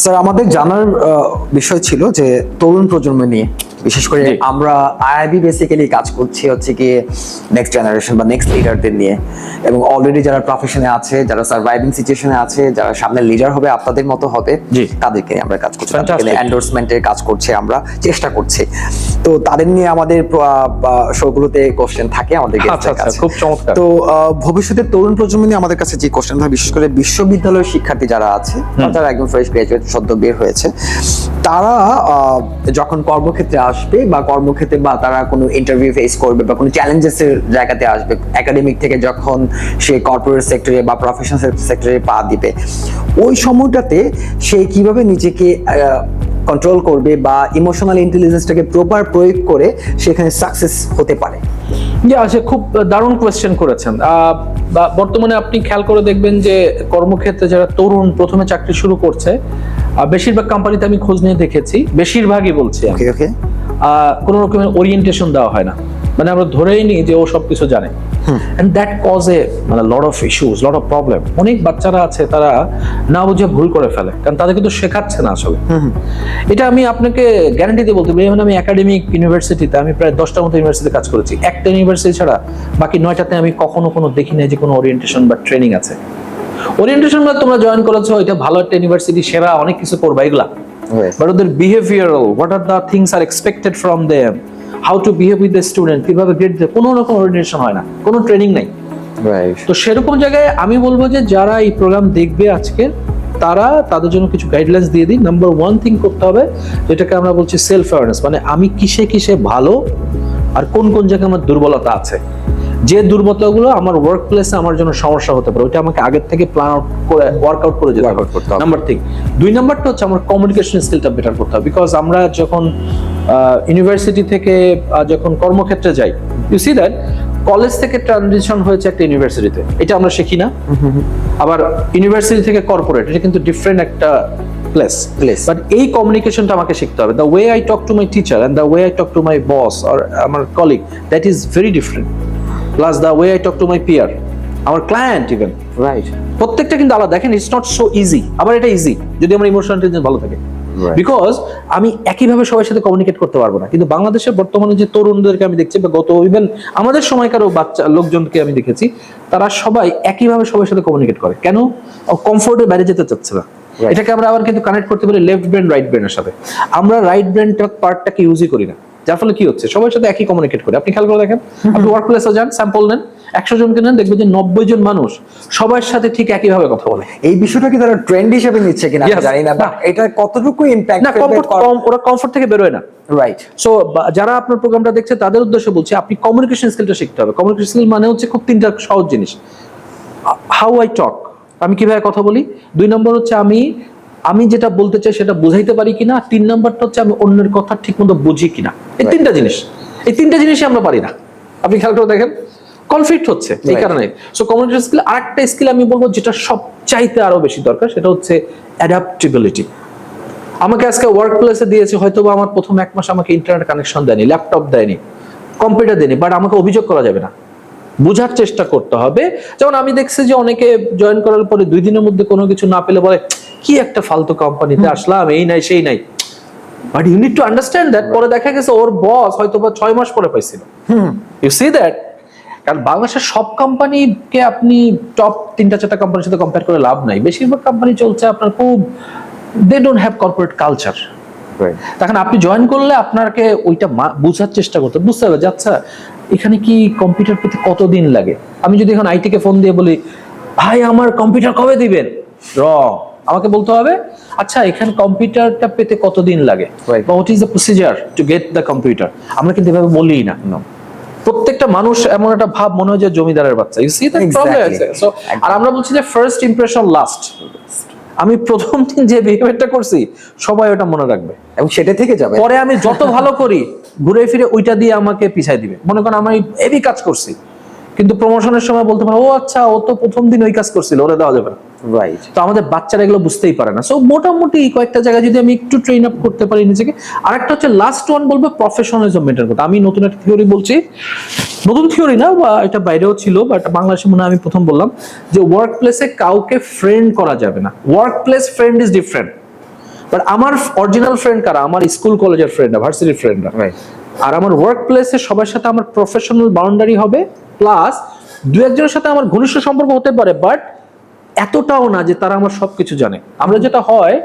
Sir আমাদের জানার বিষয় ছিল যে তরুণ প্রজন্ম নিয়ে, বিশেষ করে আমরা আইআইবি বেসিক্যালি কাজ করছি হচ্ছে কি নেক্সট জেনারেশন বা নেক্সট লিডারদের নিয়ে, এবং অলরেডি যারা প্রফেশনে আছে, যারা সার্ভাইভিং সিচুয়েশনে আছে, যারা সামনে লিডার হবে, আপনাদের মতো হবে, তাদেরকে নিয়ে আমরা কাজ করছি। এন্ডোর্সমেন্টের কাজ করছি, আমরা চেষ্টা করছি। তো তাদের নিয়ে আমাদের শোগুলোতে কোশ্চেন থাকে আমাদের গেস্টদের কাছে। খুব চমৎকার। তো ভবিষ্যতের তরুণ প্রজন্ম নিয়ে আমাদের কাছে যে কোশ্চেন হয়, বিশেষ করে বিশ্ববিদ্যালয়ের শিক্ষার্থী যারা আছে, যারা একদম ফ্রেশ গ্রাজুয়েট সদ্য বের হয়েছে, তারা যখন কর্মক্ষেত্রে আসবে বা কর্মক্ষেত্রে বা তারা কোনো ইন্টারভিউ ফেস করবে বা কোনো চ্যালেঞ্জেসের জায়গাতে আসবে, একাডেমিক থেকে যখন সে কর্পোরেট সেক্টরে বা প্রফেশনাল সেক্টরে পা দিবে, ওই সময়টাতে সে কিভাবে নিজেকে কন্ট্রোল করবে বা ইমোশনাল ইন্টেলিজেন্সটাকে প্রপার প্রয়োগ করে সেখানে সাকসেস হতে পারে। আচ্ছা, খুব দারুণ কোয়েশ্চেন করেছেন। বর্তমানে আপনি খেয়াল করে দেখবেন যে কর্মক্ষেত্রে যারা তরুণ প্রথমে চাকরি শুরু করছে, বেশিরভাগ কোম্পানিতে আমি খোঁজ নিয়ে দেখেছি, বেশিরভাগই বলছি কোনো রকমের ওরিয়েন্টেশন দেওয়া হয় না। মানে আমরা ধরেই নিই যে ও সবকিছু জানে, and that cause a lot of issues, lot of problem. অনেক বাচ্চারা আছে তারা না বুঝে ভুল করে ফেলে, কারণ তাদের কিন্তু শেখাচ্ছে না আসলে। এটা আমি আপনাকে গ্যারান্টি দিয়ে বলতে পারি। আমি একাডেমিক ইউনিভার্সিটিতে আমি প্রায় 10টার মতো ইউনিভার্সিটিতে কাজ করেছি, একটা ইউনিভার্সিটি ছাড়া বাকি 9টাতে আমি কখনো দেখি নাই যে কোনো ওরিয়েন্টেশন বা ট্রেনিং আছে। ওরিয়েন্টেশন মানে তোমরা জয়েন করেছো, এটা ভালো একটা ইউনিভার্সিটি, সেরা অনেক কিছু করবা এগুলা, বাট ওদের behavioural, what are the things are expected from them, how to behave with the student, কিভাবে গ্রেড দেয়, কোনো রকম ওরিয়েন্টেশন হয় না, কোনো ট্রেনিং নাই। তো সেরকম জায়গায় আমি বলবো যে যারা এই প্রোগ্রাম দেখবে আজকে, তারা তাদের জন্য কিছু গাইডলাইন্স দিয়ে দিই। নাম্বার 1 থিং করতে হবে, যেটাকে আমরা বলছি সেলফ অ্যাওয়ারনেস, মানে আমি কিসে ভালো আর কোন জায়গায় আমার দুর্বলতা আছে, যে দুর্বলতাগুলো আমার ওয়ার্ক প্লেসে আমার জন্য সমস্যা হতে পারে, ওইটা আমাকে আগের থেকে প্ল্যান আউট করে ওয়ার্কআউট করে যেতে হবে। নাম্বার 3। 2 নাম্বারটা হচ্ছে আমার কমিউনিকেশন স্কিলটা বেটার করতে হবে, বিকজ আমরা যখন ইউনিভার্সিটি থেকে যখন কর্মক্ষেত্রে যাই, ইউ সি দ্যাট কলেজ থেকে ট্রানজিশন হয়েছে একটা ইউনিভার্সিটিতে, এটা আমরা শিখি না। আবার ইউনিভার্সিটি থেকে কর্পোরেট, এটা কিন্তু ডিফারেন্ট একটা প্লেস, বাট এই কমিউনিকেশনটা আমাকে শিখতে হবে। The way I talk to my teacher and the way I talk to my boss or আমার colleague, that is very different. Plus the way I talk to my peer, আমার client even, right, প্রত্যেকটা কিন্তু আলাদা। দেখেন, it's not so easy. আবার এটা easy যদি আমার ইমোশনাল ইন্টেলিজেন্স ভালো থাকে, বিকজ আমি একইভাবে সবার সাথে কমিউনিকেট করতে পারবো না। কিন্তু বাংলাদেশের বর্তমানে যে তরুণদেরকে আমি দেখছি, বা গত ইভেন আমাদের সময়কারও বাচ্চা লোকজনকে আমি দেখেছি, তারা সবাই একইভাবে সবার সাথে কমিউনিকেট করে। কেন? কমফোর্টের বাইরে যেতে চাচ্ছে না। এটাকে আমরা আবার কিন্তু কানেক্ট করতে পারি লেফট ব্রেন রাইট ব্রেনের সাথে। আমরা রাইট ব্রেনটা পার্টটাকে ইউজই করি না, যার ফলে কি হচ্ছে, সবার সাথে একই কমিউনিকেট করে। আপনি খেয়াল করে দেখেন, আপনি ওয়ার্ক প্লেসে যান, স্যাম্পল নেন, 100 জনকে নেন, দেখবেন যে 90 জন মানুষ সবার সাথে ঠিক একইভাবে কথা বলে। এই বিষয়টা কি তারা ট্রেন্ড হিসেবে নিচ্ছে কিনা জানি না, বাট এটা কতটুকু ইমপ্যাক্ট না, ওরা কমফোর্ট থেকে বেরোয় না, রাইট। সো যারা আপনার প্রোগ্রামটা দেখছে তাদের উদ্দেশ্যে বলছি, আপনি কমিউনিকেশন স্কিলটা শিখতে হবে। কমিউনিকেশন স্কিল মানে হচ্ছে খুব 3টা সহজ জিনিস। হাউ আই টক, আমি কিভাবে কথা বলি। 2 নম্বর হচ্ছে আমি যেটা বলতে চাই সেটা বুঝাইতে পারি কিনা। 3 নাম্বারটা হচ্ছে আমি অন্যের কথা ঠিক মতো বুঝি কিনা। এই 3টা জিনিস, এই 3টা জিনিসই আমরা পারি না। আপনি খেয়াল করে দেখেন, কনফ্লিক্ট হচ্ছে এই কারণে। So communication skill. আরেকটা স্কিল আমি বলবো যেটা সবচাইতে আরো বেশি দরকার, সেটা হচ্ছে অ্যাডাপ্টেবিলিটি। আমাকে আজকে ওয়ার্ক প্লেসে দিয়েছে, হয়তো বা আমার প্রথম 1 মাস আমাকে ইন্টারনেট কানেকশন দেয়নি, ল্যাপটপ দেয়নি, কম্পিউটার দেয়নি, বাট আমাকে অভিযোগ করা যাবে না, বোঝার চেষ্টা করতে হবে। যেমন আমি দেখছি যে অনেকে জয়েন করার পরে 2 দিনের মধ্যে কোনো কিছু না পেলে বলে, কি একটা ফালতু কোম্পানিতে আসলাম, এই নাই সেই নাই। But you need to understand that পরে দেখা গেছে ওর বস হয়তো বা 6 মাস পরে পাইছিল। You see that. কারণ বাংলাদেশের সব কোম্পানিকে আপনি টপ 3-4টা কোম্পানির সাথে কম্পেয়ার করে লাভ নাই। বেশিরভাগ কোম্পানি চলছে আপনার খুব, they don't have corporate culture. তখন আপনি জয়েন করলে আপনাকে ওইটা বোঝার চেষ্টা করতে বুঝতে হবে যে আচ্ছা এখানে কি কম্পিউটার পেতে কতদিন লাগে। আমি যদি এখন আইটি কে ফোন দিয়ে বলি, ভাই আমার কম্পিউটার কবে দিবেন, রং। আমাকে বলতে হবে আচ্ছা এখানে কম্পিউটারটা পেতে কতদিন লাগে, বা what is the procedure to get the computer. আমরা কিন্তু এভাবে বলি না। প্রত্যেকটা মানুষ এমন একটা ভাব, মনে হয় যে জমিদারের বাচ্চা। ইউ সি দ্যাট প্রবলেম আছে। সো আর আমরা বলছি যে ফার্স্ট ইমপ্রেশন লাস্ট। আমি প্রথম দিন যে বিহেভিয়ারটা করছি সবাই ওটা মনে রাখবে এবং সেটা থেকে যাবে। পরে আমি যত ভালো করি ঘুরে ফিরে ওইটা দিয়ে আমাকে পিছাই দিবে। মনে করেন আমি এই কাজ করছি, কিন্তু প্রমোশনের সময় বলতে পারে ও আচ্ছা ও তো প্রথম দিন ওই কাজ করছিল, ওরে দেওয়া যাবে না। রাইট। তো আমাদের বাচ্চারা এগুলো বুঝতেই পারে না। সো মোটামুটি কয়েকটা জায়গায় যদি আমি একটু ট্রেন আপ করতে পারি নিজেকে। আরেকটা হচ্ছে লাস্ট ওয়ান বলবো প্রফেশনালিজম মেনটেন করতে। আমি নতুন একটা থিওরি বলছি, নতুন থিওরি না, বা এটা বাইরেও ছিল, বাট বাংলাদেশে মনে হয় আমি প্রথম বললাম যে ওয়ার্ক প্লেসে কাউকে ফ্রেন্ড করা যাবে না। Work place friend is different. But আমার অরিজিনাল ফ্রেন্ড কারা? আমার স্কুল কলেজের ফ্রেন্ডরা, ভার্সিটির ফ্রেন্ডরা। আর আমার ওয়ার্ক প্লেসে সবার সাথে আমার প্রফেশনাল বাউন্ডারি হবে, প্লাস দু একজনের সাথে আমার ঘনিষ্ঠ সম্পর্ক হতে পারে, বাট এতটাও না যে তারা আমার সবকিছু জানে। আমরা যেটা হয়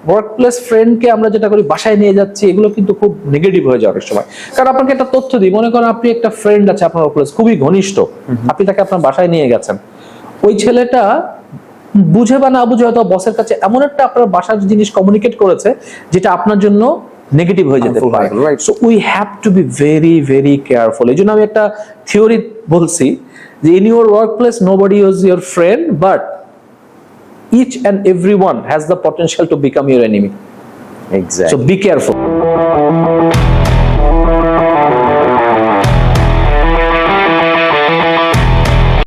ওয়ার্ক প্লেস ফ্রেন্ডকে আমরা যেটা করি বাসায় নিয়ে যাচ্ছি, এগুলো কিন্তু খুব নেগেটিভ হয়ে যায় অনেক সময়। কারণ আপনাকে একটা তথ্য দিই, মনে করেন আপনি একটা ফ্রেন্ড আছে আপনার ওয়ার্ক প্লেস খুবই ঘনিষ্ঠ, আপনি তাকে আপনার বাসায় নিয়ে গেছেন, ওই ছেলেটা বুঝে বা না বুঝে হয়তো বসের কাছে এমন একটা আপনার বাসার জিনিস কমিউনিকেট করেছে যেটা আপনার জন্য নেগেটিভ হয়ে যেতে পারে। So we have to be very very careful. এই জন্য আমি একটা থিওরি বলছি যে in your work place nobody is your friend, but each and everyone has the potential to become your enemy. Exactly. So be careful.